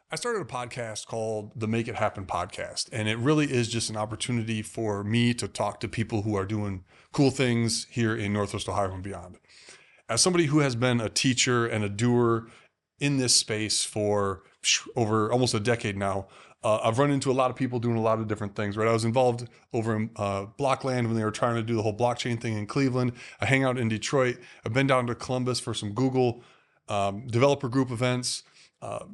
I started a podcast called the Make It Happen podcast, and it really is just an opportunity for me to talk to people who are doing cool things here in Northwest Ohio and beyond. As somebody who has been a teacher and a doer in this space for over almost a decade now, I've run into a lot of people doing a lot of different things, right? I was involved over in Blockland when they were trying to do the whole blockchain thing in Cleveland. I hang out in Detroit. I've been down to Columbus for some Google developer group events.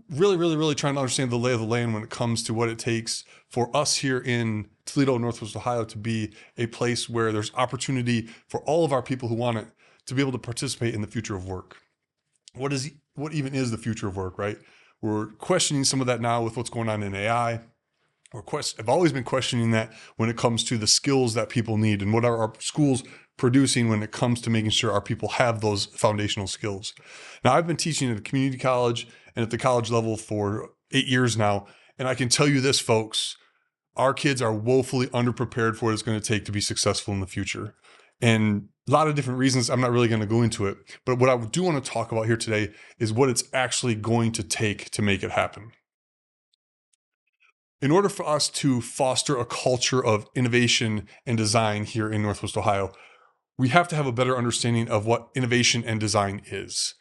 Really trying to understand the lay of the land when it comes to what it takes for us here in Toledo, Northwest Ohio, to be a place where there's opportunity for all of our people who want it to be able to participate in the future of work. What even is the future of work, right? We're questioning some of that now with what's going on in AI. I've always been questioning that when it comes to the skills that people need and what are our schools producing when it comes to making sure our people have those foundational skills. Now, I've been teaching at a community college and at the college level for 8 years now, and I can tell you this, folks, our kids are woefully underprepared for what it's going to take to be successful in the future. And a lot of different reasons, I'm not really going to go into it, but what I do want to talk about here today is what it's actually going to take to make it happen. In order for us to foster a culture of innovation and design here in Northwest Ohio, we have to have a better understanding of what innovation and design is.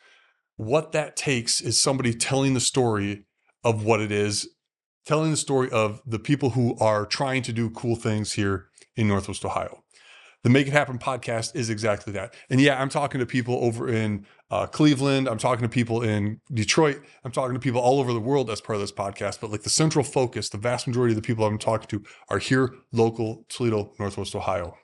What that takes is somebody telling the story of what it is, telling the story of the people who are trying to do cool things here in Northwest Ohio. The Make It Happen podcast is exactly that. And yeah, I'm talking to people over in Cleveland. I'm talking to people in Detroit. I'm talking to people all over the world as part of this podcast. But like the central focus, the vast majority of the people I'm talking to are here, local, Toledo, Northwest Ohio.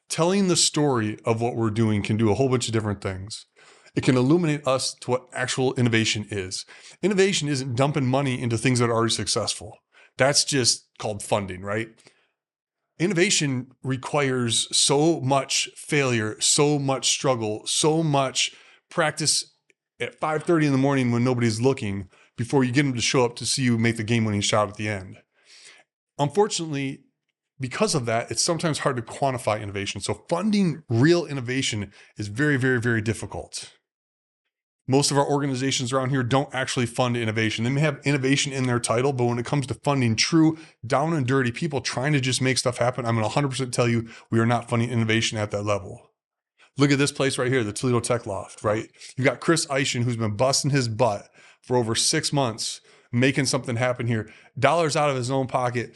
Telling the story of what we're doing can do a whole bunch of different things. It can illuminate us to what actual innovation is. Innovation isn't dumping money into things that are already successful. That's just called funding, right? Innovation requires so much failure, so much struggle, so much practice at 5:30 in the morning when nobody's looking before you get them to show up to see you make the game-winning shot at the end. Unfortunately, because of that, it's sometimes hard to quantify innovation. So funding real innovation is very difficult. Most of our organizations around here don't actually fund innovation. They may have innovation in their title, but when it comes to funding true, down and dirty people trying to just make stuff happen, I'm going to 100% tell you we are not funding innovation at that level. Look at this place right here, the Toledo Tech Loft, right? You've got Chris Eischen, who's been busting his butt for over 6 months, making something happen here. Dollars out of his own pocket,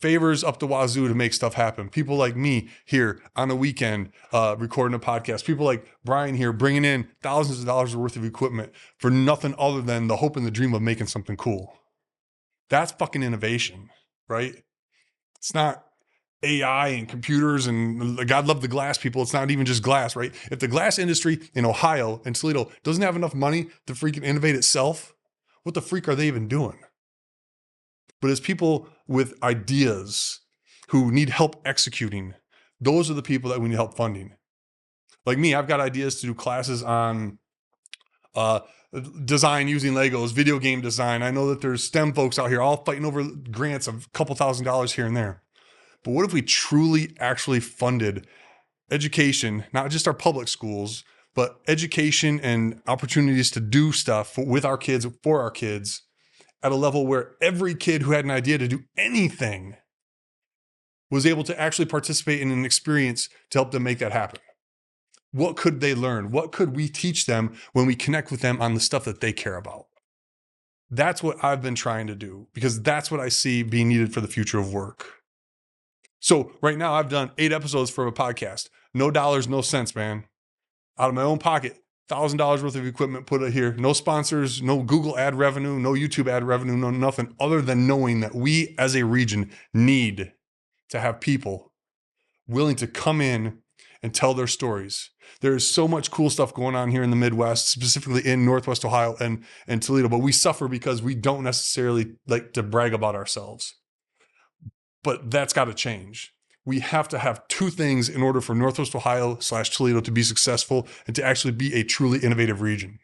favors up the wazoo to make stuff happen. People like me here on the weekend recording a podcast. People like Brian here bringing in thousands of dollars worth of equipment for nothing other than the hope and the dream of making something cool. That's fucking innovation, right? It's not AI and computers and God love the glass people. It's not even just glass, right? If the glass industry in Ohio and Toledo doesn't have enough money to freaking innovate itself, what the freak are they even doing? But as people with ideas who need help executing, those are the people that we need help funding. Like me, I've got ideas to do classes on design using Legos, video game design. I know that there's STEM folks out here all fighting over grants of a couple $1,000s here and there. But what if we truly actually funded education, not just our public schools, but education and opportunities to do stuff with our kids, for our kids, at a level where every kid who had an idea to do anything was able to actually participate in an experience to help them make that happen. What could they learn? What could we teach them when we connect with them on the stuff that they care about? That's what I've been trying to do because that's what I see being needed for the future of work. So right now I've done 8 episodes for a podcast. No dollars, no cents, man. Out of my own pocket. $1,000 worth of equipment put it here. No sponsors, no Google ad revenue, no YouTube ad revenue, no nothing other than knowing that we as a region need to have people willing to come in and tell their stories. There's so much cool stuff going on here in the Midwest, specifically in Northwest Ohio and Toledo, but we suffer because we don't necessarily like to brag about ourselves. But that's got to change. We have to have 2 things in order for Northwest Ohio/Toledo to be successful and to actually be a truly innovative region.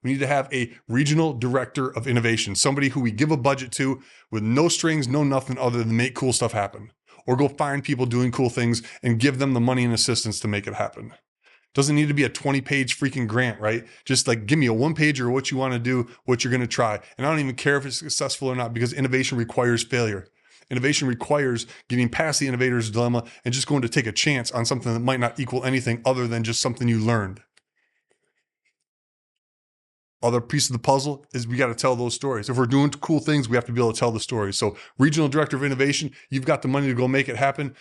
We need to have a regional director of innovation, somebody who we give a budget to with no strings, no nothing other than make cool stuff happen, or go find people doing cool things and give them the money and assistance to make it happen. Doesn't need to be a 20-page freaking grant, right? Just like give me a one-pager of what you want to do, what you're going to try. And I don't even care if it's successful or not, because innovation requires failure. Innovation requires getting past the innovator's dilemma and just going to take a chance on something that might not equal anything other than just something you learned. Other piece of the puzzle is we got to tell those stories. If we're doing cool things, we have to be able to tell the stories. So regional director of innovation, you've got the money to go make it happen.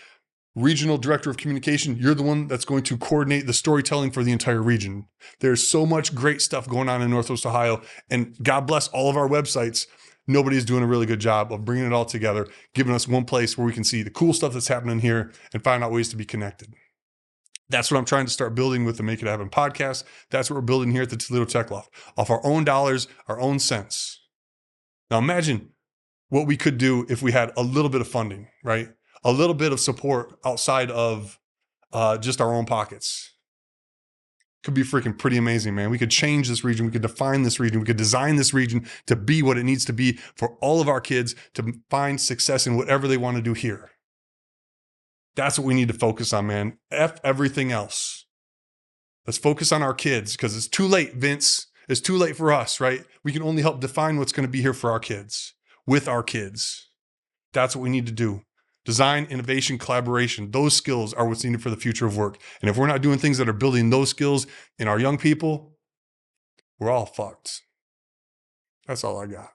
Regional director of communication, you're the one that's going to coordinate the storytelling for the entire region. There's so much great stuff going on in Northwest Ohio, and God bless all of our websites. Nobody's doing a really good job of bringing it all together, giving us one place where we can see the cool stuff that's happening here and find out ways to be connected. That's what I'm trying to start building with the Make It Happen podcast. That's what we're building here at the Toledo Tech Loft, off our own dollars, our own cents. Now imagine what we could do if we had a little bit of funding, right? A little bit of support outside of just our own pockets. Could be freaking pretty amazing, man. We could change this region. We could define this region. We could design this region to be what it needs to be for all of our kids to find success in whatever they want to do here. That's what we need to focus on, man. F everything else. Let's focus on our kids, because it's too late, Vince. It's too late for us, right? We can only help define what's going to be here for our kids, with our kids. That's what we need to do. Design, innovation, collaboration. Those skills are what's needed for the future of work. And if we're not doing things that are building those skills in our young people, we're all fucked. That's all I got.